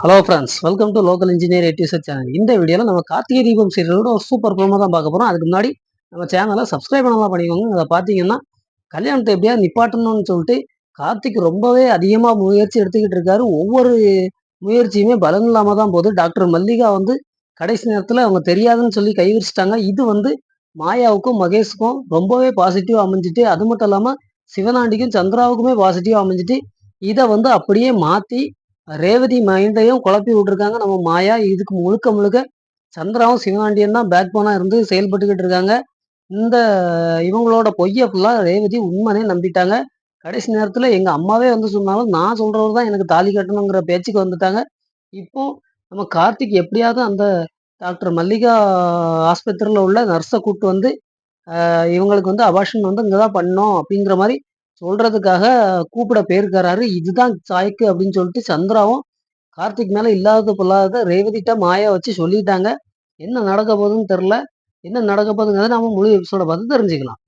Hello friends, welcome to local engineer ADS channel. இந்த வீடியோவில் நம்ம கார்த்திகை தீபம் சீரியலோட ஒரு சூப்பர் ப்ரோமோ தான் பார்க்க போகிறோம். அதுக்கு முன்னாடி நம்ம சேனலை சப்ஸ்கிரைப் பண்ணலாம் பண்ணிக்கோங்க. அதை பார்த்தீங்கன்னா கல்யாணத்தை எப்படியாவது நிப்பாட்டணும்னு சொல்லிட்டு கார்த்திக் ரொம்பவே அதிகமாக முயற்சி எடுத்துக்கிட்டு இருக்காரு. ஒவ்வொரு முயற்சியுமே பலன் இல்லாமல் தான் போகுது. டாக்டர் மல்லிகா கடைசி நேரத்தில் அவங்க தெரியாதுன்னு சொல்லி கைவிரிச்சிட்டாங்க. இது மாயாவுக்கும் மகேஷுக்கும் ரொம்பவே பாசிட்டிவ் அமைஞ்சிட்டு, அது மட்டும் இல்லாமல் சிவனாண்டிக்கும் சந்திராவுக்குமே பாசிட்டிவ் அமைஞ்சிட்டு, இதை அப்படியே மாற்றி ரேவதி மைண்டையும் குழப்பி விட்டுருக்காங்க நம்ம மாயா. இதுக்கு முழுக்க முழுக்க சந்திராவும் சிவனாண்டியன் தான் பேக் போனா இருந்து செயல்பட்டுக்கிட்டு இருக்காங்க. இந்த இவங்களோட பொய்யை ஃபுல்லா ரேவதி உண்மைனே நம்பிட்டாங்க. கடைசி நேரத்துல எங்க அம்மாவே சொன்னாலும் நான் சொல்றவர் தான் எனக்கு தாலி கட்டணுங்கிற பேச்சுக்கு வந்துட்டாங்க. இப்போ நம்ம கார்த்திக் எப்படியாவது அந்த டாக்டர் மல்லிகா ஆஸ்பத்திரியில் உள்ள நர்ஸை கூப்பிட்டு இவங்களுக்கு அபார்ஷன் இங்கதான் பண்ணோம் அப்படிங்கிற மாதிரி சொல்றதுக்காக கூப்பிட போயிருக்காரு. இதுதான் சாய்க்கு அப்படின்னு சொல்லிட்டு சந்திராவும் கார்த்திக் மேல இல்லாதது பொல்லாதத ரேவதிட்ட மாயா வச்சு சொல்லிட்டாங்க. என்ன நடக்க போகுதுன்னு தெரியல. என்ன நடக்க போகுதுங்கிறத நாம முழு எபிசோட பார்த்து தெரிஞ்சுக்கலாம்.